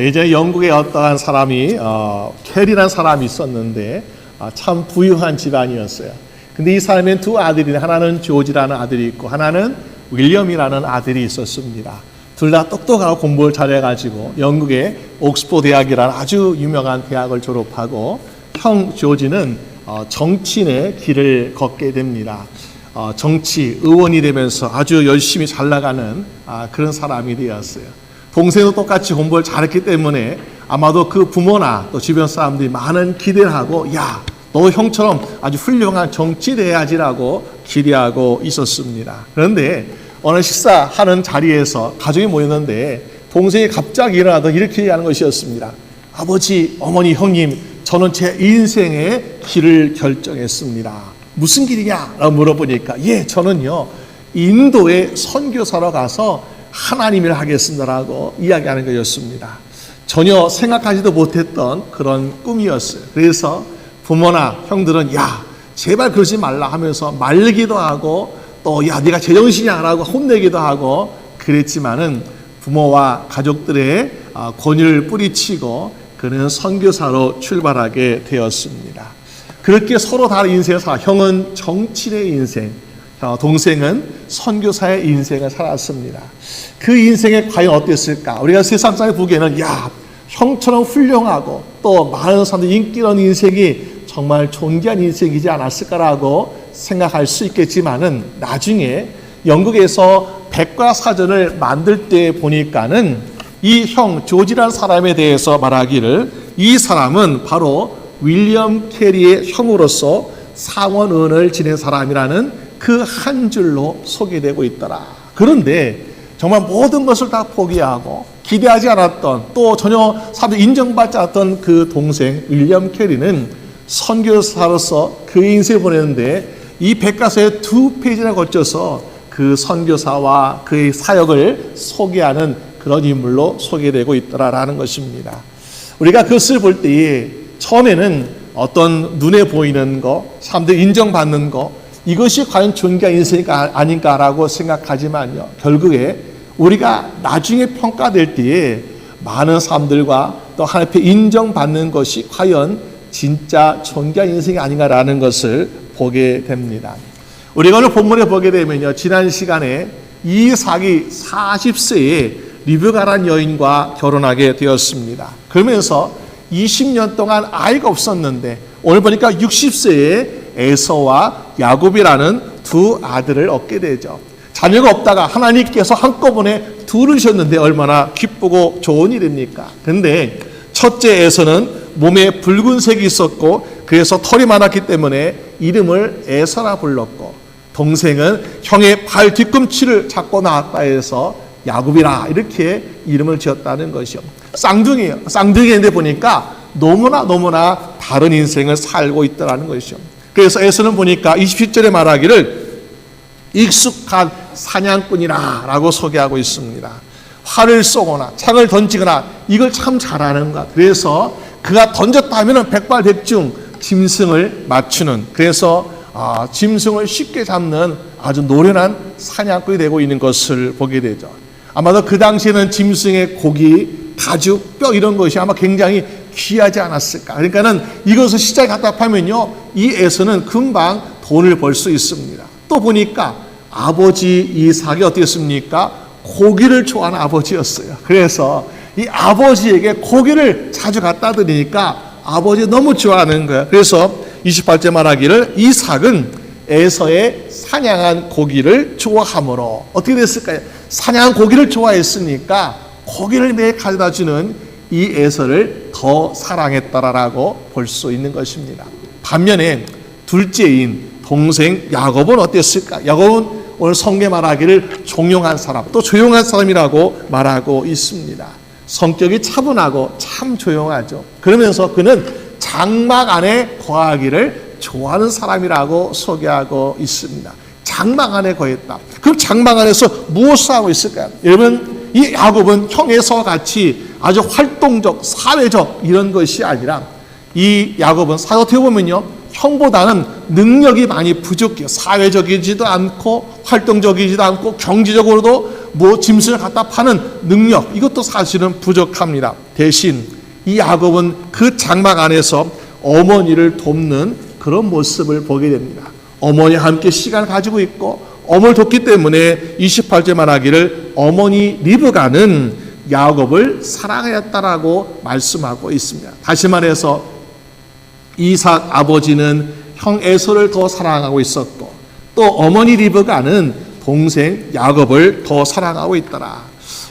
예전에 영국에 어떠한 사람이 캐리라는 사람이 있었는데 참 부유한 집안이었어요. 근데 이 사람의 두 아들이, 하나는 조지라는 아들이 있고 하나는 윌리엄이라는 아들이 있었습니다. 둘 다 똑똑하고 공부를 잘해가지고 영국의 옥스퍼드 대학이라는 아주 유명한 대학을 졸업하고 형 조지는 정치인의 길을 걷게 됩니다. 정치 의원이 되면서 아주 열심히 잘 나가는 그런 사람이 되었어요. 동생도 똑같이 공부를 잘했기 때문에 아마도 그 부모나 또 주변 사람들이 많은 기대를 하고, 야, 너 형처럼 아주 훌륭한 정치 돼야지라고 기대하고 있었습니다. 그런데 어느 식사하는 자리에서 가족이 모였는데 동생이 갑자기 일어나서 이렇게 얘기하는 것이었습니다. 아버지, 어머니, 형님, 저는 제 인생의 길을 결정했습니다. 무슨 길이냐? 라고 물어보니까, 저는요 인도에 선교사로 가서 하나님 일을 하겠습니다라고 이야기하는 것이었습니다. 전혀 생각하지도 못했던 그런 꿈이었어요. 그래서 부모나 형들은 제발 그러지 말라 하면서 말리기도 하고 또 네가 제정신이야 라고 혼내기도 하고 그랬지만은 부모와 가족들의 권유를 뿌리치고 그는 선교사로 출발하게 되었습니다. 그렇게 서로 다른 인생을 살아. 형은 정치인의 인생, 동생은 선교사의 인생을 살았습니다. 그 인생이 과연 어땠을까? 우리가 세상 사람이 보기에는 형처럼 훌륭하고 또 많은 사람들이 인기 있는 인생이 정말 존귀한 인생이지 않았을까라고 생각할 수 있겠지만은 나중에 영국에서 백과사전을 만들 때 보니까는 이 형 조지라는 사람에 대해서 말하기를 이 사람은 바로 윌리엄 캐리의 형으로서 상원의원을 지낸 사람이라는 그 한 줄로 소개되고 있더라. 그런데 정말 모든 것을 다 포기하고 기대하지 않았던 또 전혀 사람들이 인정받지 않았던 그 동생 윌리엄 캐리는 선교사로서 그 인생을 보냈는데 이 백과사의 2페이지나 거쳐서 그 선교사와 그의 사역을 소개하는 그런 인물로 소개되고 있더라라는 것입니다. 우리가 그것을 볼 때에 처음에는 어떤 눈에 보이는 거, 사람들 인정받는 거, 이것이 과연 존귀한 인생이 아닌가라고 생각하지만요. 결국에 우리가 나중에 평가될 때에 많은 사람들과 또 하나님 앞에 인정받는 것이 과연 진짜 존귀한 인생이 아닌가라는 것을 보게 됩니다. 우리가 오늘 본문에 보게 되면요. 지난 시간에 이삭이 40세에 리브가라는 여인과 결혼하게 되었습니다. 그러면서 20년 동안 아이가 없었는데 오늘 보니까 60세에 에서와 야곱이라는 두 아들을 얻게 되죠. 자녀가 없다가 하나님께서 한꺼번에 둘을 주셨는데 얼마나 기쁘고 좋은 일입니까? 그런데 첫째 에서는 몸에 붉은색이 있었고 그래서 털이 많았기 때문에 이름을 에서라 불렀고 동생은 형의 발 뒤꿈치를 잡고 나왔다 해서 야곱이라 이렇게 이름을 지었다는 것이요. 쌍둥이에요. 쌍둥이인데 보니까 너무나 다른 인생을 살고 있더라는 것이죠. 그래서 에서는 보니까 27절에 말하기를 익숙한 사냥꾼이라 라고 소개하고 있습니다. 활을 쏘거나 창을 던지거나 이걸 참 잘하는 것. 그래서 그가 던졌다 하면 백발백중 짐승을 맞추는, 그래서 짐승을 쉽게 잡는 아주 노련한 사냥꾼이 되고 있는 것을 보게 되죠. 아마도 그 당시에는 짐승의 고기, 가죽, 뼈 이런 것이 아마 굉장히 귀하지 않았을까. 그러니까는 이것을 시장에 갖다 파면요, 이 에서는 금방 돈을 벌 수 있습니다. 또 보니까 아버지 이삭이 어떻겠습니까? 고기를 좋아하는 아버지였어요. 그래서 이 아버지에게 고기를 자주 갖다 드리니까 아버지 너무 좋아하는 거예요. 그래서 28절 말하기를 이삭은 에서의 사냥한 고기를 좋아하므로 어떻게 됐을까요? 사냥한 고기를 좋아했으니까 고기를 매일 가져다 주는 이 에서를 더 사랑했다라고 볼 수 있는 것입니다. 반면에 둘째인 동생 야곱은 어땠을까? 야곱은 오늘 성경에 말하기를 종용한 사람, 또 조용한 사람이라고 말하고 있습니다. 성격이 차분하고 참 조용하죠. 그러면서 그는 장막 안에 거하기를 좋아하는 사람이라고 소개하고 있습니다. 장막 안에 거했다. 그럼 장막 안에서 무엇을 하고 있을까요? 여러분, 이 야곱은 형 에서와 같이 아주 활동적, 사회적 이런 것이 아니라 이 야곱은 어떻게 보면요, 형보다는 능력이 많이 부족해요. 사회적이지도 않고 활동적이지도 않고 경제적으로도 뭐 짐승을 갖다 파는 능력, 이것도 사실은 부족합니다. 대신 이 야곱은 그 장막 안에서 어머니를 돕는 그런 모습을 보게 됩니다. 어머니와 함께 시간을 가지고 있고 어머니를 돕기 때문에 28절 말하기를 어머니 리브가는 야곱을 사랑하였다라고 말씀하고 있습니다. 다시 말해서 이삭 아버지는 형 에서를 더 사랑하고 있었고 또 어머니 리브가는 동생 야곱을 더 사랑하고 있더라.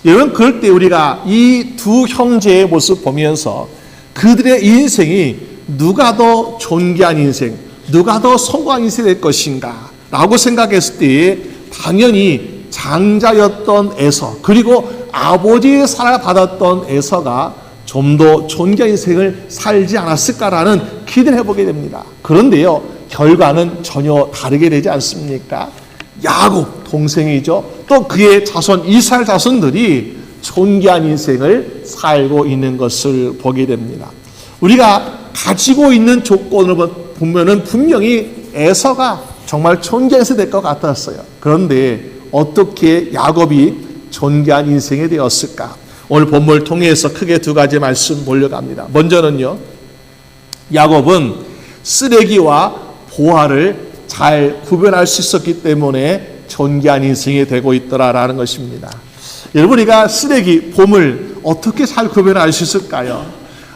여러분, 그럴 때 우리가 이 두 형제의 모습 보면서 그들의 인생이 누가 더 존귀한 인생, 누가 더 성공한 인생이 될 것인가 라고 생각했을 때 당연히 장자였던 에서, 그리고 아버지의 사랑을 받았던 에서가 좀 더 존귀한 인생을 살지 않았을까라는 기대를 해보게 됩니다. 그런데요, 결과는 전혀 다르게 되지 않습니까? 야곱 동생이죠. 또 그의 자손 이스라엘 자손들이 존귀한 인생을 살고 있는 것을 보게 됩니다. 우리가 가지고 있는 조건을 보면은 분명히 에서가 정말 존귀한 인생이 될 것 같았어요. 그런데 어떻게 야곱이 존귀한 인생이 되었을까? 오늘 본문을 통해서 크게 두 가지 말씀 보려고 합니다. 먼저는요, 야곱은 쓰레기와 보화를 잘 구별할 수 있었기 때문에 존귀한 인생이 되고 있더라라는 것입니다. 여러분, 우리가 쓰레기, 보물 어떻게 잘 구별할 수 있을까요?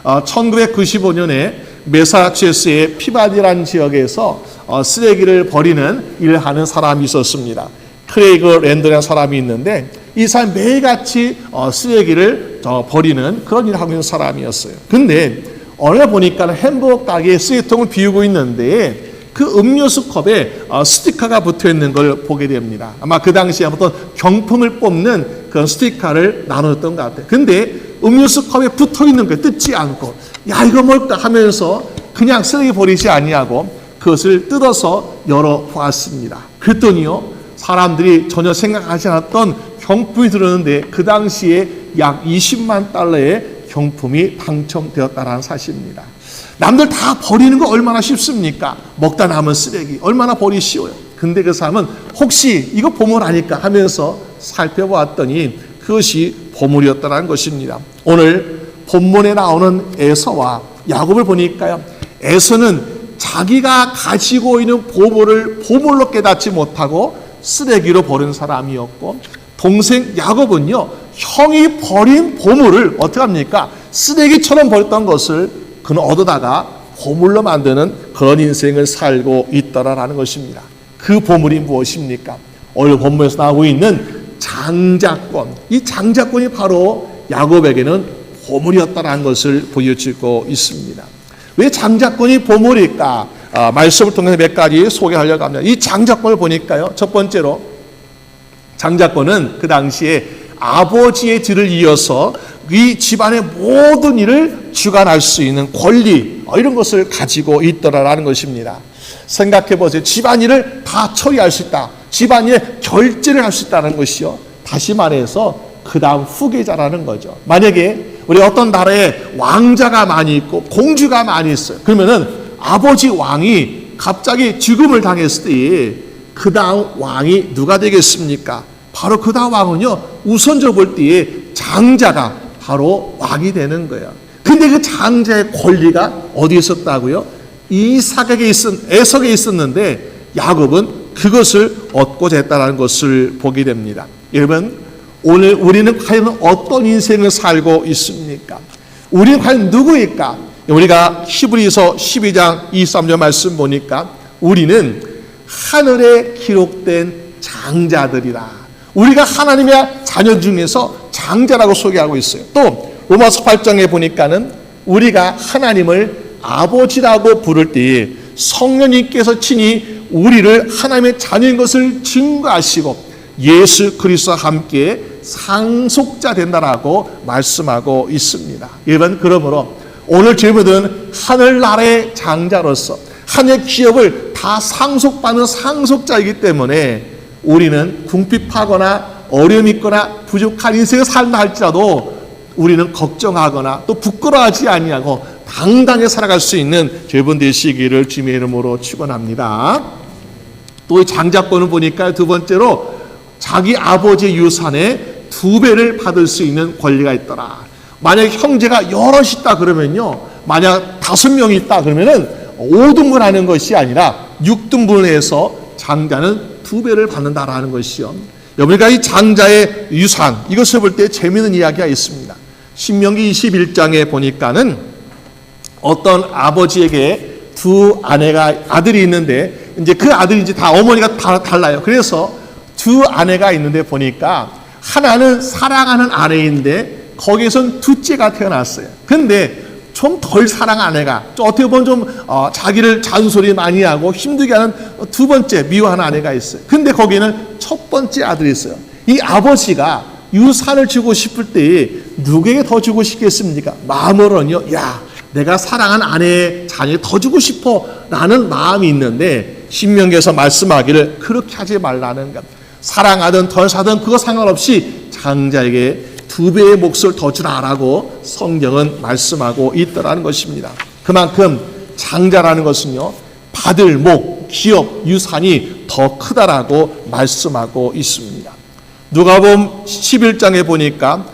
1995년에 메사추세츠의 피바디라는 지역에서 쓰레기를 버리는 일을 하는 사람이 있었습니다. 크레이그 랜드라는 사람이 있는데 이 사람이 매일같이 쓰레기를 버리는 그런 일을 하고 있는 사람이었어요. 근데 어느 날 보니까 햄버거 가게에 쓰레기통을 비우고 있는데 그 음료수 컵에 스티커가 붙어 있는 걸 보게 됩니다. 아마 그 당시에 어떤 경품을 뽑는 그런 스티커를 나눴던 것 같아요. 근데 음료수 컵에 붙어 있는 걸 뜯지 않고, 야, 이거 뭘까 하면서 그냥 쓰레기 버리지 아니하고 그것을 뜯어서 열어보았습니다. 그랬더니요, 사람들이 전혀 생각하지 않았던 경품이 들었는데 그 당시에 약 20만 달러의 경품이 당첨되었다는 사실입니다. 남들 다 버리는 거 얼마나 쉽습니까? 먹다 남은 쓰레기 얼마나 버리기 쉬워요. 근데 그 사람은 혹시 이거 보물 아닐까 하면서 살펴보았더니 그것이 보물이었다는 것입니다. 오늘 본문에 나오는 에서와 야곱을 보니까요, 에서는 자기가 가지고 있는 보물을 보물로 깨닫지 못하고 쓰레기로 버린 사람이었고, 동생 야곱은요, 형이 버린 보물을 어떻게 합니까? 쓰레기처럼 버렸던 것을 그는 얻어다가 보물로 만드는 그런 인생을 살고 있더라라는 것입니다. 그 보물이 무엇입니까? 오늘 본문에서 나오고 있는 장자권. 이 장자권이 바로 야곱에게는 보물이었다라는 것을 보여주고 있습니다. 왜 장자권이 보물일까? 말씀을 통해서 몇 가지 소개하려고 합니다. 이 장자권을 보니까요, 첫 번째로 장자권은 그 당시에 아버지의 뒤를 이어서 이 집안의 모든 일을 주관할 수 있는 권리, 이런 것을 가지고 있더라라는 것입니다. 생각해 보세요. 집안일을 다 처리할 수 있다. 집안일에 결제를 할 수 있다는 것이요, 다시 말해서 그 다음 후계자라는 거죠. 만약에 우리 어떤 나라에 왕자가 많이 있고 공주가 많이 있어요. 그러면은 아버지 왕이 갑자기 죽음을 당했을 때 그 다음 왕이 누가 되겠습니까? 바로 그 다음 왕은요, 우선적으로 볼 때에 장자가 바로 왕이 되는 거예요. 근데 그 장자의 권리가 어디에 있었다고요? 에석에 있었는데 야곱은 그것을 얻고자 했다는 것을 보게 됩니다. 여러분, 오늘 우리는 과연 어떤 인생을 살고 있습니까? 우리는 과연 누구일까? 우리가 히브리서 12장 23절 말씀 보니까 우리는 하늘에 기록된 장자들이라. 우리가 하나님의 자녀 중에서 장자라고 소개하고 있어요. 또 로마서 8장에 보니까는 우리가 하나님을 아버지라고 부를 때에 성령님께서 친히 우리를 하나님의 자녀인 것을 증거하시고 예수 그리스도와 함께 상속자 된다라고 말씀하고 있습니다. 여러분, 그러므로 오늘 저희들은 하늘나라의 장자로서 하늘의 기업을 다 상속받는 상속자이기 때문에 우리는 궁핍하거나 어려움이 있거나 부족한 인생을 살다 할지라도 우리는 걱정하거나 또 부끄러워하지 아니하고 당당히 살아갈 수 있는 여러분 되시기를 주님의 이름으로 축원합니다. 또 이 장자권을 보니까 두 번째로 자기 아버지의 유산의 2배를 받을 수 있는 권리가 있더라. 만약 형제가 여럿 있다 그러면요, 만약 5명이 있다 그러면은 5등분 하는 것이 아니라 6등분을 해서 장자는 2배를 받는다라는 것이요. 우리가 이 장자의 유산, 이것을 볼 때 재미있는 이야기가 있습니다. 신명기 21장에 보니까는 어떤 아버지에게 2 아들이 있는데, 이제 그 아들이 이제 다 어머니가 다 달라요. 그래서 2 아내가 있는데 보니까 하나는 사랑하는 아내인데 거기에선 둘째가 태어났어요. 근데 좀 덜 사랑하는 아내가, 어떻게 보면 좀 자기를 잔소리 많이 하고 힘들게 하는 2번째 미워하는 아내가 있어요. 근데 거기에는 첫 번째 아들이 있어요. 이 아버지가 유산을 주고 싶을 때에 누구에게 더 주고 싶겠습니까? 마음으로는요, 야, 내가 사랑하는 아내의 자녀에 더 주고 싶어 라는 마음이 있는데, 신명기에서 말씀하기를 그렇게 하지 말라는 것. 사랑하든 덜 사든 그거 상관없이 장자에게 2배의 몫을 더 주라라고 성경은 말씀하고 있더라는 것입니다. 그만큼 장자라는 것은요, 받을 목, 기업, 유산이 더 크다라고 말씀하고 있습니다. 누가복음 11장에 보니까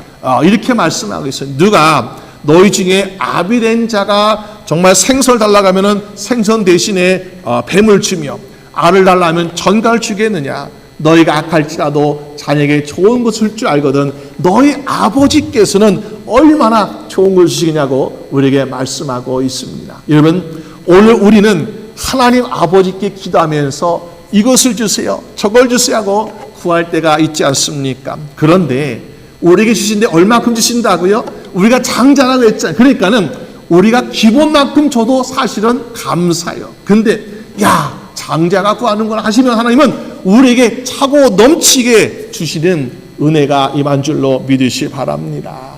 이렇게 말씀하고 있어요. 누가 너희 중에 아비된 자가 정말 생선을 달라고 하면 생선 대신에 뱀을 주며 알을 달라고 하면 전갈을 주겠느냐. 너희가 악할지라도 자녀에게 좋은 것을 줄 알거든 너희 아버지께서는 얼마나 좋은 것을 주시겠냐고 우리에게 말씀하고 있습니다. 여러분, 오늘 우리는 하나님 아버지께 기도하면서 이것을 주세요, 저걸 주세요 하고 구할 때가 있지 않습니까? 그런데 우리에게 주신데 얼마큼 주신다고요? 우리가 장자라고 했잖아요. 그러니까는 우리가 기본만큼 줘도 사실은 감사해요. 근데 야, 장자가 구하는 걸 하시면 하나님은 우리에게 차고 넘치게 주시는 은혜가 임한 줄로 믿으시기 바랍니다.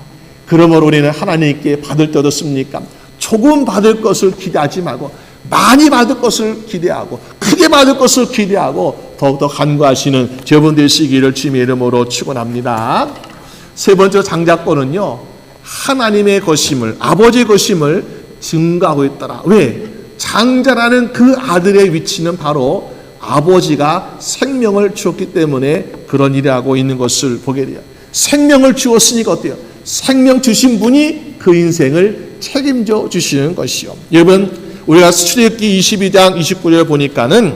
그러므로 우리는 하나님께 받을 때 어떻습니까? 조금 받을 것을 기대하지 말고 많이 받을 것을 기대하고 크게 받을 것을 기대하고 더욱더 간구하시는 여러분 되시기를 주님의 이름으로 축원합니다. 세 번째 장자권은요, 하나님의 것임을, 아버지의 것임을 증거하고 있더라. 왜? 장자라는 그 아들의 위치는 바로 아버지가 생명을 주었기 때문에 그런 일을 하고 있는 것을 보게 돼요. 생명을 주었으니까 어때요? 생명 주신 분이 그 인생을 책임져 주시는 것이요. 여러분, 우리가 출애굽기 22장 29절 보니까는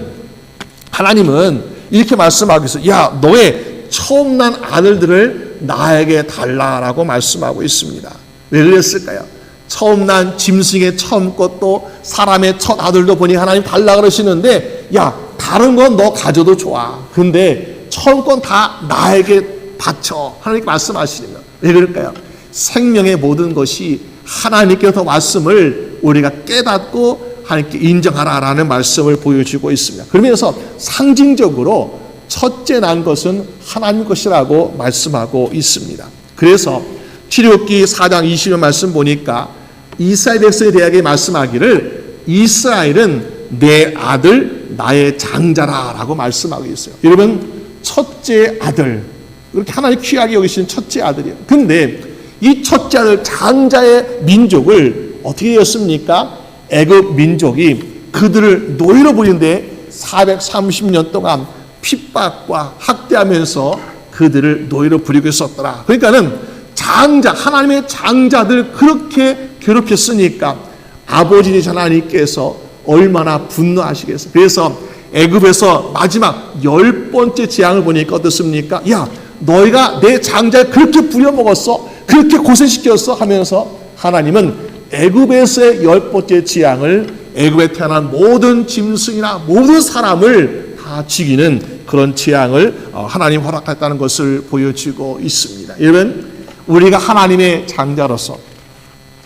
하나님은 이렇게 말씀하고 있어요. 야, 너의 처음 난 아들들을 나에게 달라라고 말씀하고 있습니다. 왜 그랬을까요? 처음 난 짐승의 처음 것도 사람의 첫 아들도 보니 하나님 달라 그러시는데, 야, 다른 건 너 가져도 좋아. 근데 처음 건 다 나에게 바쳐. 하나님께 말씀하시는 거예요. 왜 그럴까요? 생명의 모든 것이 하나님께서 왔음을 우리가 깨닫고 하나님께 인정하라라는 말씀을 보여주고 있습니다. 그러면서 상징적으로 첫째 난 것은 하나님 것이라고 말씀하고 있습니다. 그래서 출애굽기 4장 20절 말씀 보니까 이스라엘 백성에 대하여 말씀하기를 이스라엘은 내 아들 나의 장자라 라고 말씀하고 있어요. 여러분, 첫째 아들, 이렇게 하나님 귀하게 여기시는 첫째 아들이에요. 근데 이 첫째 아들 장자의 민족을 어떻게 했습니까? 애굽 민족이 그들을 노예로 부리는데 430년 동안 핍박과 학대하면서 그들을 노예로 부리고 있었더라. 그러니까는 장자, 하나님의 장자들 그렇게 괴롭혔으니까 아버지 되신 하나님께서 얼마나 분노하시겠어요. 그래서 애굽에서 마지막 10번째 재앙을 보니까 어떻습니까? 야, 너희가 내 장자를 그렇게 부려먹었어, 그렇게 고생시켰어 하면서 하나님은 애굽에서의 10번째 재앙을 애굽에 태어난 모든 짐승이나 모든 사람을 다 죽이는 그런 재앙을 하나님 허락했다는 것을 보여주고 있습니다. 여러분, 우리가 하나님의 장자로서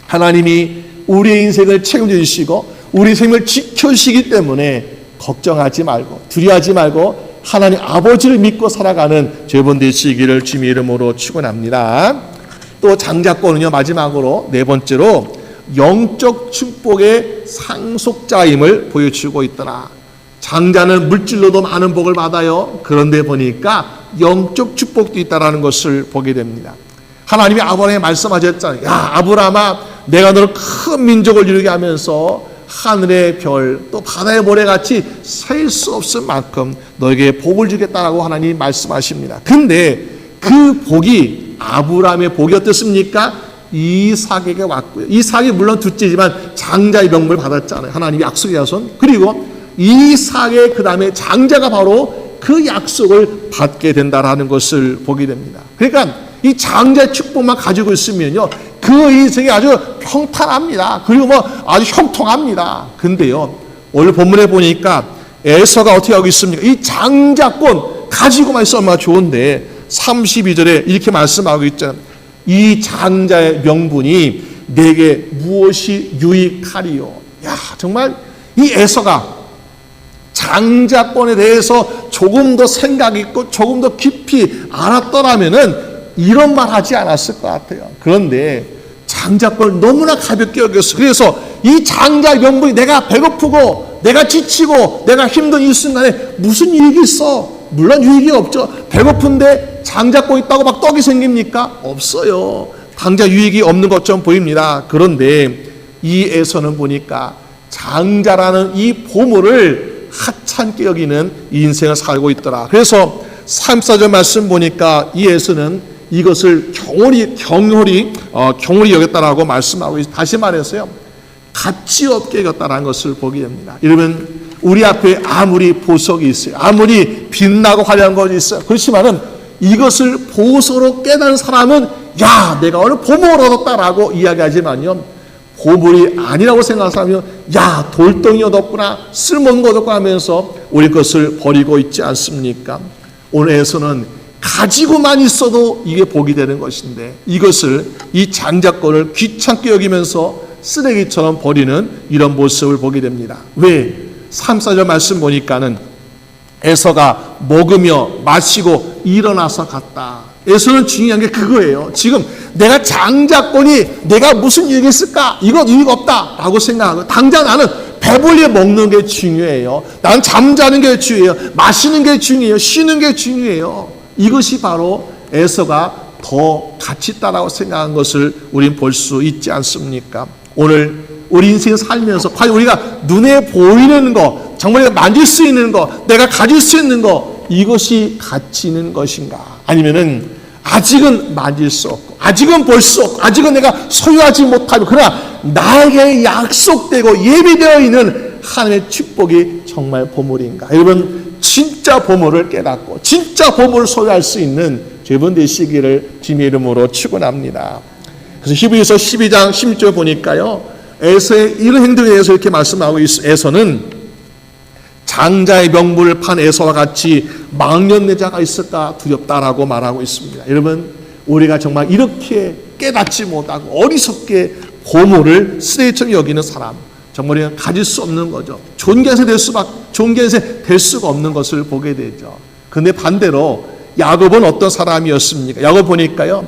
하나님이 우리의 인생을 책임져 주시고 우리 생명을 지켜주시기 때문에 걱정하지 말고 두려워하지 말고 하나님 아버지를 믿고 살아가는 여러분 되시기를 주님의 이름으로 축원합니다. 또 장자권은요, 마지막으로 네 번째로 영적 축복의 상속자임을 보여주고 있더라. 장자는 물질로도 많은 복을 받아요. 그런데 보니까 영적 축복도 있다라는 것을 보게 됩니다. 하나님이 아브라함에 말씀하셨잖아요. 야, 아브라함아, 내가 너를 큰 민족을 이루게 하면서 하늘의 별 또 바다의 모래같이 셀 수 없을 만큼 너에게 복을 주겠다라고 하나님 말씀하십니다. 근데 그 복이 아브라함의 복이 어떻습니까? 이삭에게 왔고요. 이삭이 물론 둘째지만 장자의 명분을 받았잖아요. 하나님이 약속의 자손. 그리고 이삭의 그 다음에 장자가 바로 그 약속을 받게 된다라는 것을 보게 됩니다. 그러니까 이 장자의 축복만 가지고 있으면요, 그 인생이 아주 평탄합니다. 그리고 뭐 아주 형통합니다. 근데요, 오늘 본문에 보니까 에서가 어떻게 하고 있습니까? 이 장자권 가지고만 있어 얼마나 좋은데 32절에 이렇게 말씀하고 있잖아요. 이 장자의 명분이 내게 무엇이 유익하리요. 야, 정말 이 에서가 장자권에 대해서 조금 더 생각 있고 조금 더 깊이 알았더라면은 이런 말 하지 않았을 것 같아요. 그런데 장자권을 너무나 가볍게 여겼어. 그래서 이 장자의 명분이 내가 배고프고 내가 지치고 내가 힘든 이 순간에 무슨 유익이 있어? 물론 유익이 없죠. 배고픈데 장자권 있다고 막 떡이 생깁니까? 없어요. 당장 유익이 없는 것처럼 보입니다. 그런데 이 에서는 보니까 장자라는 이 보물을 하찮게 여기는 인생을 살고 있더라. 그래서 34절 말씀 보니까 이 에서는 이것을 경홀히 여겼다라고 말씀하고 있어요. 다시 말해서요, 가치 없게 여겼다라는 것을 보게 됩니다. 여러분, 우리 앞에 아무리 보석이 있어요, 아무리 빛나고 화려한 것이 있어요. 그렇지만은 이것을 보석으로 깨달은 사람은 야, 내가 오늘 보물을 얻었다라고 이야기하지만요, 보물이 아니라고 생각하는 사람은 야, 돌덩이 얻었구나, 쓸모없는 거 얻었구나 하면서 우리 것을 버리고 있지 않습니까? 오늘에서는 가지고만 있어도 이게 복이 되는 것인데 이것을 이 장자권을 귀찮게 여기면서 쓰레기처럼 버리는 이런 모습을 보게 됩니다. 왜? 3, 4절 말씀 보니까는 에서가 먹으며 마시고 일어나서 갔다. 에서는 중요한 게 그거예요. 지금 내가 장자권이 내가 무슨 유익이 있을까? 이거 유익 없다 라고 생각하고 당장 나는 배불리 먹는 게 중요해요. 나는 잠자는 게 중요해요. 마시는 게 중요해요. 쉬는 게 중요해요. 이것이 바로 에서가 더 가치 있다라고 생각한 것을 우린 볼 수 있지 않습니까? 오늘 우리 인생 살면서 과연 우리가 눈에 보이는 거, 정말 내가 만질 수 있는 거, 내가 가질 수 있는 거, 이것이 가치 있는 것인가? 아니면은 아직은 만질 수 없고 아직은 볼 수 없고 아직은 내가 소유하지 못하고 그러나 나에게 약속되고 예비되어 있는 하나님의 축복이 정말 보물인가? 여러분, 진짜 보물을 깨닫고 진짜 보물을 소유할 수 있는 여러분 되시기를 주님의 이름으로 축원합니다. 그래서 히브리서 12장 16절 보니까요, 에서의 이런 행동에 대해서 이렇게 말씀하고 있어요. 에서는 장자의 명분을 판 에서와 같이 망년내자가 있을까 두렵다라고 말하고 있습니다. 여러분, 우리가 정말 이렇게 깨닫지 못하고 어리석게 보물을 쓰레기처럼 여기는 사람, 정말 우리가 가질 수 없는 거죠. 좋은 견세 될 수가 없는 것을 보게 되죠. 그런데 반대로 야곱은 어떤 사람이었습니까? 야곱 보니까요,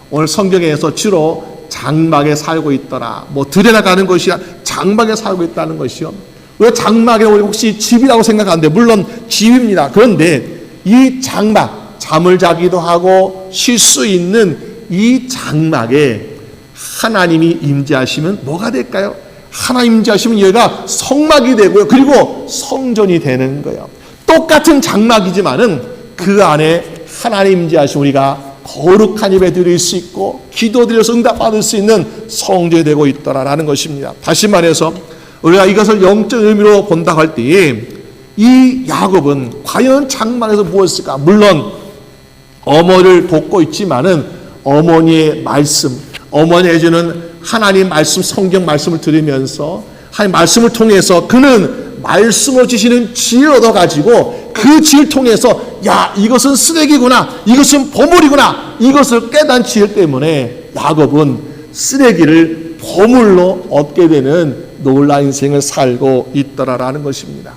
오늘 성경에서 주로 장막에 살고 있더라. 뭐 들에 나가는 것이 장막에 살고 있다는 것이요. 왜 장막에 우리 혹시 집이라고 생각하는데 물론 집입니다. 그런데 이 장막, 잠을 자기도 하고 쉴 수 있는 이 장막에 하나님이 임재하시면 뭐가 될까요? 하나님 임재하시면 얘가 성막이 되고요. 그리고 성전이 되는 거예요. 똑같은 장막이지만은 그 안에 하나님 임재하시면 우리가 거룩한 예배 드릴 수 있고 기도드려서 응답받을 수 있는 성전이 되고 있더라라는 것입니다. 다시 말해서 우리가 이것을 영적 의미로 본다고 할 때에 이 야곱은 과연 장막에서 무엇일까? 물론 어머니를 돕고 있지만은 어머니의 말씀, 어머니 해주는 하나님 말씀, 성경 말씀을 들으면서 하나님 말씀을 통해서 그는 말씀을 주시는 지혜를 얻어가지고 그 지혜를 통해서 야, 이것은 쓰레기구나, 이것은 보물이구나, 이것을 깨닫는 지혜 때문에 야곱은 쓰레기를 보물로 얻게 되는 놀라운 인생을 살고 있더라라는 것입니다.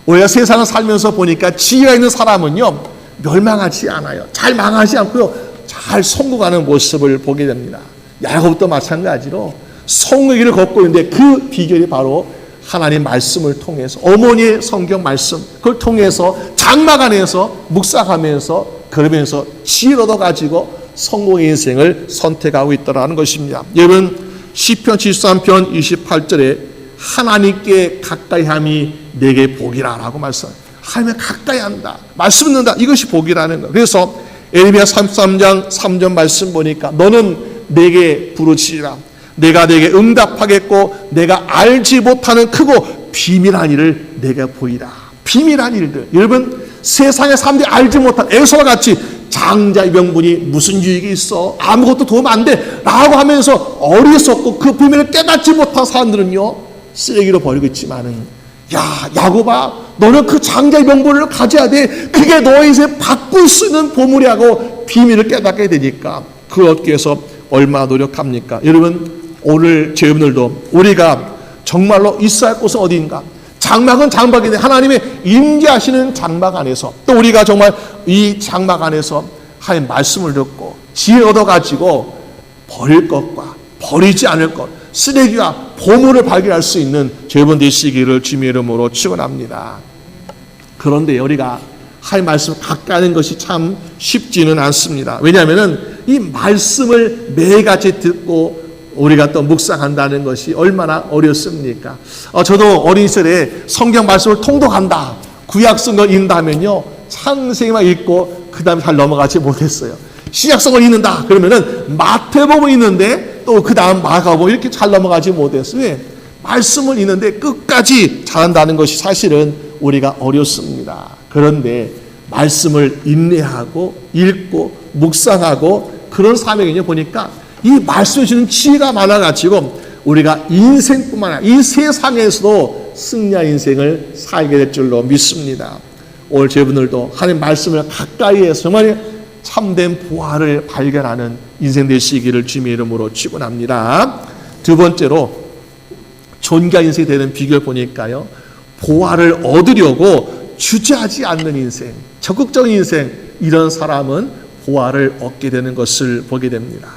우리가 세상을 살면서 보니까 지혜가 있는 사람은요, 멸망하지 않아요. 잘 망하지 않고요, 잘 성공하는 모습을 보게 됩니다. 야곱도 마찬가지로 성공의 길을 걷고 있는데 그 비결이 바로 하나님 말씀을 통해서 어머니의 성경 말씀, 그걸 통해서 장막 안에서 묵상하면서 그러면서 지혜를 얻어가지고 성공의 인생을 선택하고 있더라는 것입니다. 여러분, 시편 73편 28절에 하나님께 가까이함이 내게 복이라라고 말씀합니다. 하나님에 가까이 한다, 말씀 듣는다, 이것이 복이라는 거. 그래서 에레미야 33장 3절 말씀 보니까 너는 내게 부르짖으라, 내가 내게 응답하겠고 내가 알지 못하는 크고 비밀한 일을 내가 보이라. 비밀한 일들, 여러분 세상의 사람들이 알지 못한 에서와 같이 장자의 명분이 무슨 유익이 있어, 아무것도 도움 안 돼 라고 하면서 어리석고 그 비밀을 깨닫지 못한 사람들은요 쓰레기로 버리고 있지만은, 야 야곱아, 너는 그 장자의 명분을 가져야 돼, 그게 너의 인생 바꿀 수 있는 보물이라고 비밀을 깨닫게 되니까 그 얻기 위해서 얼마나 노력합니까? 여러분 오늘 여러분들도 우리가 정말로 있어야 할 곳은 어디인가? 장막은 장막인데 하나님의 임재하시는 장막 안에서, 또 우리가 정말 이 장막 안에서 하나님 말씀을 듣고 지혜 얻어가지고 버릴 것과 버리지 않을 것, 쓰레기와 보물을 발견할 수 있는 여러분 되시기를 주님의 이름으로 축원합니다. 그런데 우리가 하나님 말씀을 가까이 하는 것이 참 쉽지는 않습니다. 왜냐하면 이 말씀을 매일같이 듣고 우리가 또 묵상한다는 것이 얼마나 어렵습니까? 저도 어린 시절에 성경 말씀을 통독한다, 구약성경을 읽는다 하면요 창세기만 읽고 그 다음에 잘 넘어가지 못했어요. 신약성경을 읽는다 그러면은 마태복음 읽는데 또 그 다음 마가복음 이렇게 잘 넘어가지 못했어요. 왜? 말씀을 읽는데 끝까지 잘한다는 것이 사실은 우리가 어렵습니다. 그런데 말씀을 인내하고 읽고 묵상하고 그런 삶에게 보니까 이 말씀을 주는 지혜가 많아가지고 우리가 인생뿐만 아니라 이 세상에서도 승리한 인생을 살게 될 줄로 믿습니다. 오늘 여러분들도 하나님 말씀을 가까이 해서 정말 참된 보화를 발견하는 인생 되시기를 주님의 이름으로 축원합니다. 두 번째로 존귀한 인생이 되는 비결 보니까요, 보화를 얻으려고 주저하지 않는 인생, 적극적인 인생, 이런 사람은 보화를 얻게 되는 것을 보게 됩니다.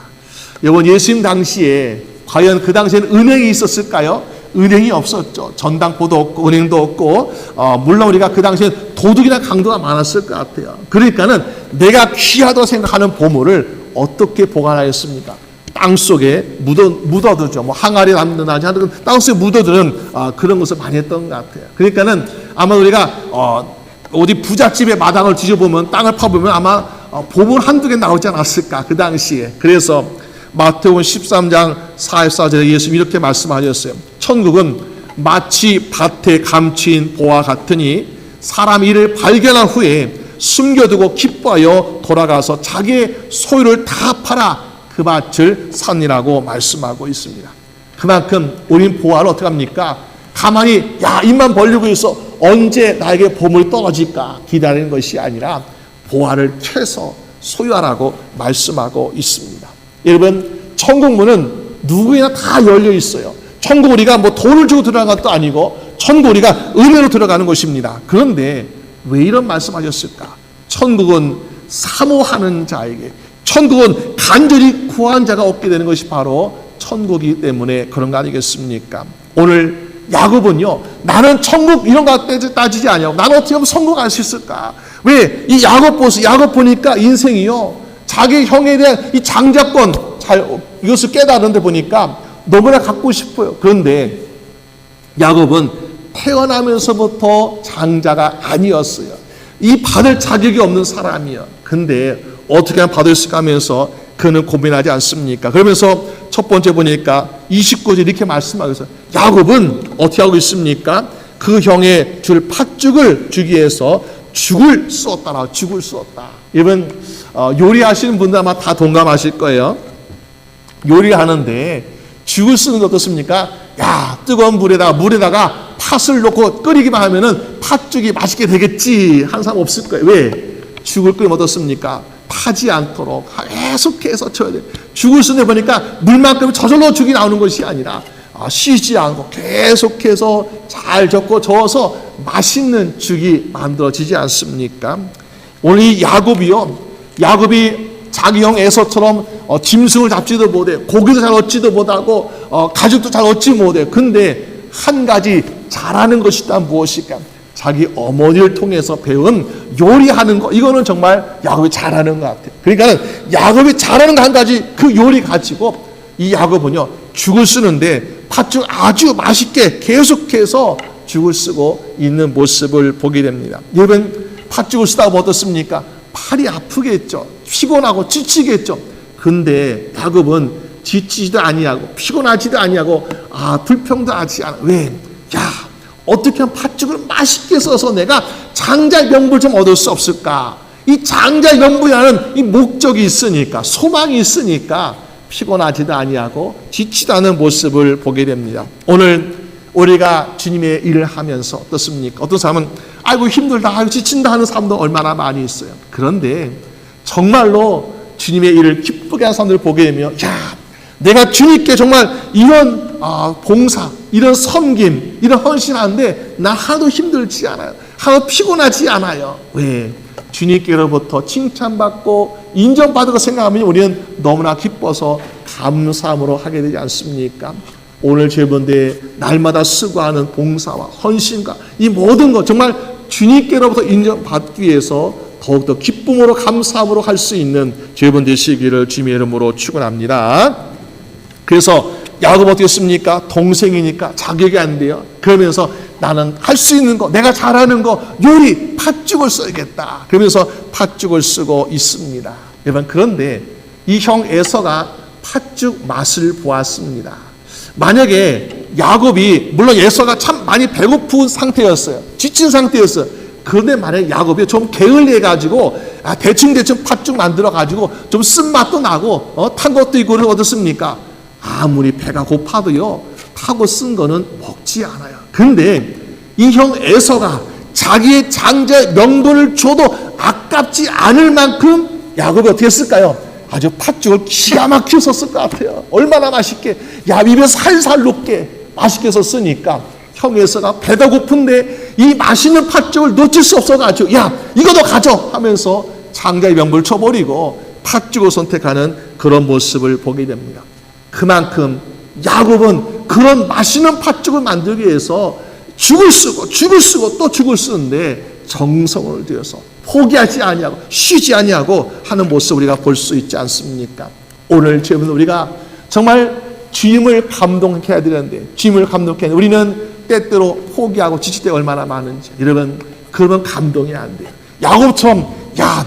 여러분 예수님 당시에 과연 그 당시에는 은행이 있었을까요? 은행이 없었죠. 전당포도 없고 은행도 없고 물론 우리가 그 당시에 도둑이나 강도가 많았을 것 같아요. 그러니까는 내가 귀하다고 생각하는 보물을 어떻게 보관하였습니까? 땅속에 묻어두죠. 뭐 항아리에 담는다든지 하여튼 땅속에 묻어두는 그런 것을 많이 했던 것 같아요. 그러니까는 아마 우리가 어디 부잣집의 마당을 뒤져보면, 땅을 파보면 아마 보물 한두 개 나오지 않았을까 그 당시에. 그래서 마태복음 13장 44절에 예수님이 이렇게 말씀하셨어요. 천국은 마치 밭에 감추인 보화 같으니 사람이 이를 발견한 후에 숨겨두고 기뻐하여 돌아가서 자기의 소유를 다 팔아 그 밭을 샀니라고 말씀하고 있습니다. 그만큼 우린 보화를 어떻게 합니까? 가만히 입만 벌리고 있어 언제 나에게 보물이 떨어질까 기다리는 것이 아니라 보화를 캐서 소유하라고 말씀하고 있습니다. 여러분 천국 문은 누구에나 다 열려 있어요. 천국 우리가 뭐 돈을 주고 들어가는 것도 아니고 천국 우리가 은혜로 들어가는 것입니다. 그런데 왜 이런 말씀하셨을까? 천국은 사모하는 자에게, 천국은 간절히 구한 자가 얻게 되는 것이 바로 천국이기 때문에 그런 거 아니겠습니까? 오늘 야곱은요, 나는 천국 이런 거 따지지 않냐고, 나는 어떻게 하면 천국 갈 수 있을까? 왜? 이 야곱 보니까 인생이요, 자기 형에 대한 이 장자권 이것을 깨달은데 보니까 너무나 갖고 싶어요. 그런데 야곱은 태어나면서부터 장자가 아니었어요. 이 받을 자격이 없는 사람이요. 근데 어떻게 하면 받을 수 있을까 하면서 그는 고민하지 않습니까? 그러면서 첫 번째 보니까 29절 이렇게 말씀하고 있어요. 야곱은 어떻게 하고 있습니까? 그 형의 줄 팥죽을 주기 위해서 죽을 쏘았다. 죽을 쏘았다. 여러분 요리하시는 분들 아마 다 동감하실 거예요. 요리하는데 죽을 쓰는 게 어떻습니까? 뜨거운 물에다가 팥을 넣고 끓이기만 하면은 팥죽이 맛있게 되겠지 한 사람 없을 거예요. 왜? 죽을 끓이면 어떻습니까? 타지 않도록 계속해서 쳐야 돼요. 죽을 쓰는 데 보니까 물만큼 저절로 죽이 나오는 것이 아니라 쉬지 않고 계속해서 잘 저어서 맛있는 죽이 만들어지지 않습니까? 오늘 이 야곱이 자기 형 에서처럼 짐승을 잡지도 못해, 고기도 잘 얻지도 못하고 가죽도 잘 얻지 못해. 근데 한 가지 잘하는 것이 있다면 무엇일까? 자기 어머니를 통해서 배운 요리하는 거, 이거는 정말 야곱이 잘하는 것 같아요. 그러니까 야곱이 잘하는 거 한 가지, 그 요리 가지고 이 야곱은요 죽을 쓰는데 팥죽 아주 맛있게 계속해서 죽을 쓰고 있는 모습을 보게 됩니다. 여러분, 팥죽을 쓰다 보면 어떻습니까? 팔이 아프겠죠. 피곤하고 지치겠죠. 근데 야곱은 지치지도 아니하고 피곤하지도 아니하고 불평도 하지 않아. 왜? 어떻게 하면 팥죽을 맛있게 써서 내가 장자의 명분을 좀 얻을 수 없을까? 이 장자의 명분이라는 이 목적이 있으니까, 소망이 있으니까 피곤하지도 아니하고 지치도 않은 모습을 보게 됩니다. 오늘 우리가 주님의 일을 하면서 어떻습니까? 어떤 사람은 아이고 힘들다, 아이고 지친다 하는 사람도 얼마나 많이 있어요. 그런데 정말로 주님의 일을 기쁘게 하는 사람들을 보게 되면 내가 주님께 정말 이런 봉사, 이런 섬김, 이런 헌신하는데 나 하나도 힘들지 않아요. 하나도 피곤하지 않아요. 왜? 주님께로부터 칭찬받고 인정받은 거 생각하면 우리는 너무나 기뻐서 감사함으로 하게 되지 않습니까? 오늘 제본데 날마다 수고하는 봉사와 헌신과 이 모든 것 정말 주님께로부터 인정받기 위해서 더욱더 기쁨으로 감사함으로 할 수 있는 제본 되시기를 주님의 이름으로 축원합니다. 그래서 야곱 어떻게 했습니까? 동생이니까 자격이 안 돼요. 그러면서 나는 할 수 있는 거, 내가 잘하는 거, 요리, 팥죽을 써야겠다. 그러면서 팥죽을 쓰고 있습니다. 여러분, 그런데 이 형 에서가 팥죽 맛을 보았습니다. 만약에 야곱이, 물론 에서가 참 많이 배고픈 상태였어요. 지친 상태였어요. 그런데 만약에 야곱이 좀 게을리해가지고 대충 팥죽 만들어가지고 좀 쓴맛도 나고 탄 것도 있고 어떻습니까? 아무리 배가 고파도요, 타고 쓴 거는 먹지 않아요. 근데 이 형 에서가 자기의 장자의 명분을 줘도 아깝지 않을 만큼 야곱이 어떻게 했을까요? 아주 팥죽을 기가 막히게 썼을 것 같아요. 얼마나 맛있게, 입에 살살 녹게 맛있게 썼으니까 형 에서가 배가 고픈데 이 맛있는 팥죽을 놓칠 수 없어가지고 이거 너 가져 하면서 장자의 명분을 줘버리고 팥죽을 선택하는 그런 모습을 보게 됩니다. 그만큼 야곱은 그런 맛있는 팥죽을 만들기 위해서 죽을 쓰고 또 죽을 쓰는데 정성을 들여서 포기하지 아니하고 쉬지 아니하고 하는 모습을 우리가 볼 수 있지 않습니까? 오늘 여러분, 우리가 정말 주님을 감동해야 되는데, 주님을 감동해야 되는데 우리는 때때로 포기하고 지칠 때가 얼마나 많은지, 여러분, 그러면 감동이 안 돼요. 야곱처럼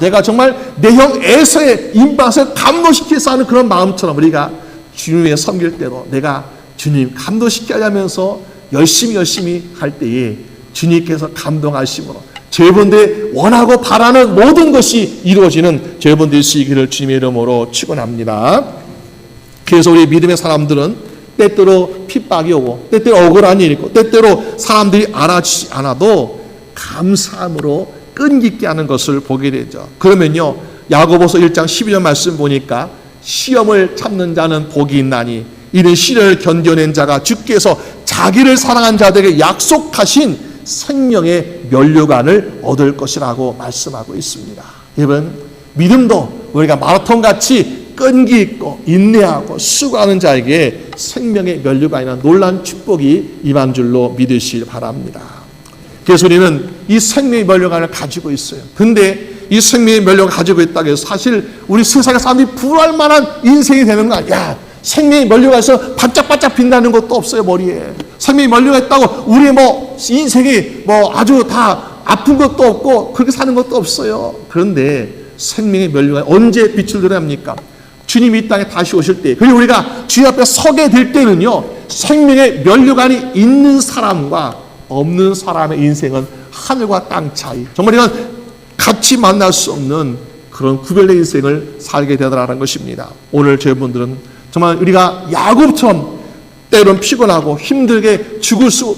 내가 정말 내 형 에서의 입맛을 감동시켜서 하는 그런 마음처럼 우리가 주님의 섬길 때도 내가 주님 감동시켜야면서 열심히 할 때에 주님께서 감동하심으로 여러분들이 원하고 바라는 모든 것이 이루어지는 여러분들이 되시기를 주님의 이름으로 축원합니다. 그래서 우리 믿음의 사람들은 때때로 핍박이 오고 때때로 억울한 일이 있고 때때로 사람들이 알아주지 않아도 감사함으로 끈기있게 하는 것을 보게 되죠. 그러면요, 야고보서 1장 12절 말씀 보니까 시험을 참는 자는 복이 있나니 이는 시련을 견뎌낸 자가 주께서 자기를 사랑한 자들에게 약속하신 생명의 면류관을 얻을 것이라고 말씀하고 있습니다. 여러분, 믿음도 우리가 마라톤같이 끈기 있고 인내하고 수고하는 자에게 생명의 면류관이라는 놀라운 축복이 임한 줄로 믿으시기 바랍니다. 그래서 우리는 이 생명의 면류관을 가지고 있어요. 근데 이 생명의 면류관을 가지고 있다고 해서 사실 우리 세상의 사람들이 부러워할 만한 인생이 되는 거 아니야. 생명이 면류관에서 반짝반짝 빛나는 것도 없어요, 머리에. 생명이 면류관 있다고 우리의 인생이 아주 다 아픈 것도 없고 그렇게 사는 것도 없어요. 그런데 생명의 면류관이 언제 빛을 드러납니까? 주님이 이 땅에 다시 오실 때, 그리고 우리가 주님 앞에 서게 될 때는요, 생명의 면류관이 있는 사람과 없는 사람의 인생은 하늘과 땅 차이. 정말 이건 같이 만날 수 없는 그런 구별된 인생을 살게 되더라는 것입니다. 오늘 저희분들은 정말 우리가 야곱처럼 때론 피곤하고 힘들게 죽을 쓰고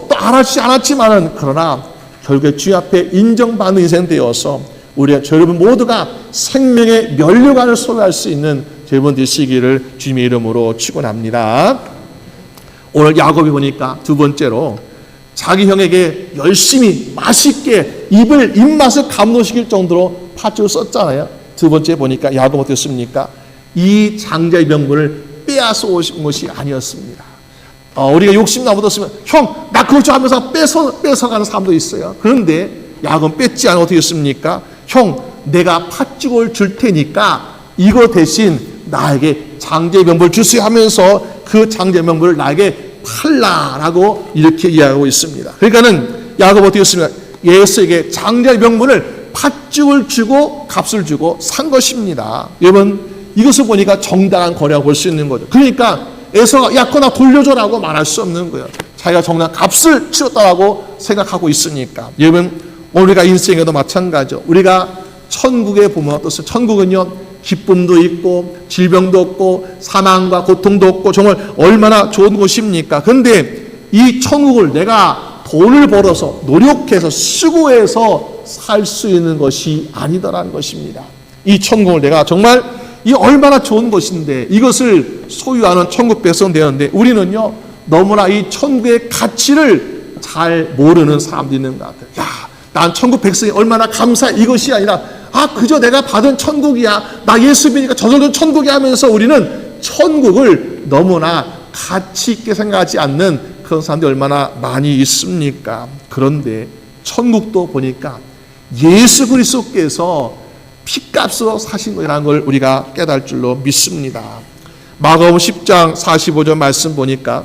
또 알아주지 않았지만은 그러나 결국에 주님 앞에 인정받는 인생 되어서 우리가 여러분 모두가 생명의 면류관을 소유할 수 있는 여러분 되시기를 주님의 이름으로 축원합니다. 오늘 야곱이 보니까 두 번째로 자기 형에게 열심히 맛있게 입맛을 감동시킬 정도로 팥죽을 썼잖아요. 두 번째 보니까 야곱 어땠습니까? 이 장자의 명분을 빼앗아 오신 것이 아니었습니다. 우리가 욕심나면 어떻습니까? 형, 나 그거 좀 하면서 뺏어가는 사람도 있어요. 그런데 야곱은 뺏지 않아 어떻게 했습니까? 형, 내가 팥죽을 줄 테니까 이거 대신 나에게 장자의 명분을 주세요 하면서 그 장자의 명분을 나에게 팔라라고 이렇게 이야기하고 있습니다. 그러니까는 야고보 어떻게 했습니까? 예수에게 장자의 명분을 팥죽을 주고 값을 주고 산 것입니다. 여러분, 이것을 보니까 정당한 거래라고 볼 수 있는 거죠. 그러니까 에서가 야, 그거 나 돌려줘라고 말할 수 없는 거예요. 자기가 정당한 값을 치렀다라고 생각하고 있으니까. 여러분, 우리가 인생에도 마찬가지죠. 우리가 천국에 보면 어떻습니까? 천국은요, 기쁨도 있고 질병도 없고 사망과 고통도 없고 정말 얼마나 좋은 곳입니까? 그런데 이 천국을 내가 돈을 벌어서 노력해서 수고해서 살 수 있는 것이 아니더라는 것입니다. 이 천국을 내가 정말 이 얼마나 좋은 것인데 이것을 소유하는 천국 백성 되었는데 우리는요, 너무나 이 천국의 가치를 잘 모르는 사람들이 있는 것 같아요. 야, 난 천국 백성이 얼마나 감사해. 이것이 아니라 그저 내가 받은 천국이야. 나 예수 믿으니까 저 정도는 천국이야 하면서 우리는 천국을 너무나 가치 있게 생각하지 않는 그런 사람들이 얼마나 많이 있습니까? 그런데 천국도 보니까 예수 그리스도께서 피값으로 사신 것이라는 걸 우리가 깨달을 줄로 믿습니다. 마가복음 10장 45절 말씀 보니까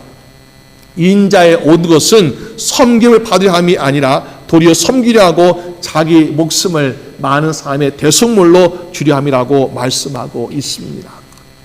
인자의 온 것은 섬김을 받으려 함이 아니라 도리어 섬기려 하고 자기 목숨을 많은 사람의 대속물로 주려 함이라고 말씀하고 있습니다.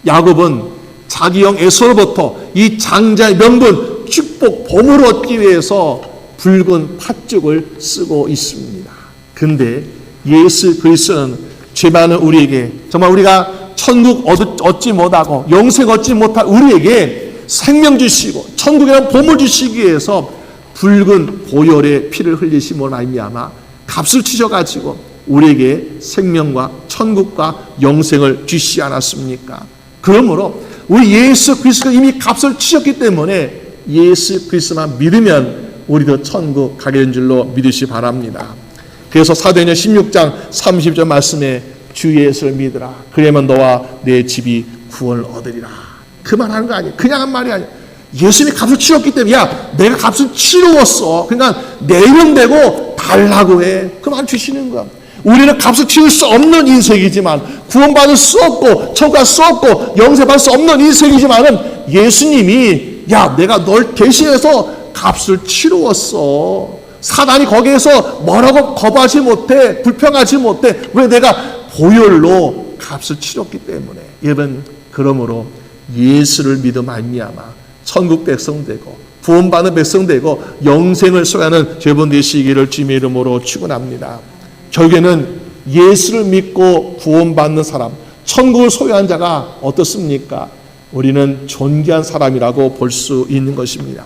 야곱은 자기 형 에서로부터 이 장자의 명분, 축복, 보물을 얻기 위해서 붉은 팥죽을 쓰고 있습니다. 근데 예수 그리스도는 죄 많은 우리에게 정말 우리가 천국 얻지 못하고 영생 얻지 못할 우리에게 생명 주시고 천국이라는 보물 주시기 위해서 붉은 보혈의 피를 흘리심으로 말미암아 값을 치셔가지고 우리에게 생명과 천국과 영생을 주시지 않았습니까? 그러므로 우리 예수 그리스도가 이미 값을 치셨기 때문에 예수 그리스도만 믿으면 우리도 천국 가게 된 줄로 믿으시 바랍니다. 그래서 사도행전 16장 30절 말씀에 주 예수를 믿으라. 그러면 너와 내 집이 구원을 얻으리라. 그 말 하는 거 아니에요. 그냥 한 말이 아니에요. 예수님이 값을 치렀기 때문에 야, 내가 값을 치루었어. 그러니까 내 이름 대고 달라고 해. 그 말 주시는 거야. 우리는 값을 치를 수 없는 인생이지만 구원받을 수 없고 천국 갈 수 없고 영생받을 수 없는 인생이지만은 예수님이 야, 내가 널 대신해서 값을 치루었어. 사단이 거기에서 뭐라고 거부하지 못해, 불평하지 못해. 왜? 내가 보혈로 값을 치렀기 때문에. 여러분, 그러므로 예수를 믿어 말미암아 천국 백성 되고 구원받는 백성 되고 영생을 소유하는 여러분 되시기를 주님의 이름으로 축원합니다. 결국에는 예수를 믿고 구원받는 사람, 천국을 소유한 자가 어떻습니까? 우리는 존귀한 사람이라고 볼 수 있는 것입니다.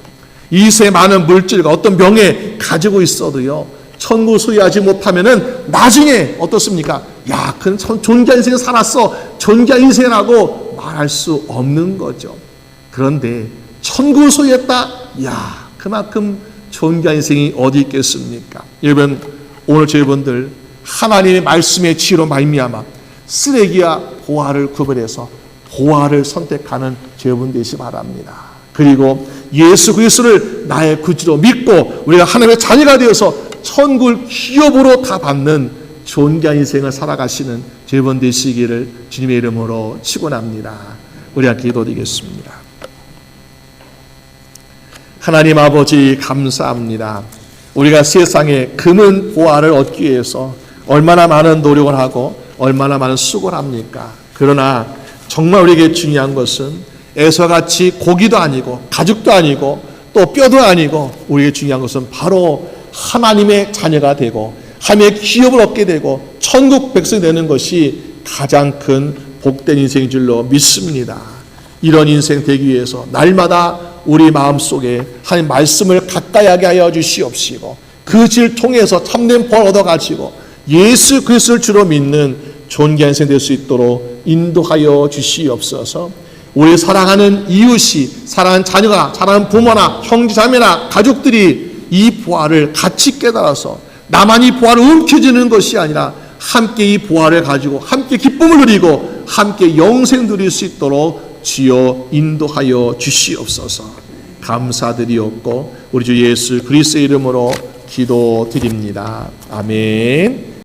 이 세에 많은 물질과 어떤 명예 가지고 있어도요, 천국을 소유하지 못하면은 나중에 어떻습니까? 야, 그는 참 존귀한 인생을 살았어. 존귀한 인생이라고 말할 수 없는 거죠. 그런데 천국을 소유했다? 야, 그만큼 존귀한 인생이 어디 있겠습니까? 여러분, 오늘 저희분들 하나님의 말씀의 지혜로 말미암아 쓰레기와 보화를 구별해서 보화를 선택하는 저희분 되시 바랍니다. 그리고 예수 그리스도를 나의 구주로 믿고 우리가 하나님의 자녀가 되어서 천국을 기업으로 다 받는 존귀한 인생을 살아가시는 저희분 되시기를 주님의 이름으로 축원합니다. 우리가 기도드리겠습니다. 하나님 아버지 감사합니다. 우리가 세상에 금은 보화를 얻기 위해서 얼마나 많은 노력을 하고 얼마나 많은 수고를 합니까? 그러나 정말 우리에게 중요한 것은 에서같이 고기도 아니고 가죽도 아니고 또 뼈도 아니고 우리에게 중요한 것은 바로 하나님의 자녀가 되고 하나님의 기업을 얻게 되고 천국 백성이 되는 것이 가장 큰 복된 인생인 줄로 믿습니다. 이런 인생 되기 위해서 날마다 우리 마음속에 하나님 말씀을 가까이 하게 하여 주시옵시고 그 질 통해서 참된 벌 얻어가지고 예수 그리스도를 주로 믿는 존귀한 인생 될 수 있도록 인도하여 주시옵소서. 우리 사랑하는 이웃이, 사랑하는 자녀가, 사랑하는 부모나 형제 자매나 가족들이 이 보화를 같이 깨달아서 나만 이 보화를 움켜쥐는 것이 아니라 함께 이 보화를 가지고 함께 기쁨을 누리고 함께 영생 누릴 수 있도록 주여 인도하여 주시옵소서. 감사드리옵고 우리 주 예수 그리스도의 이름으로 기도드립니다. 아멘.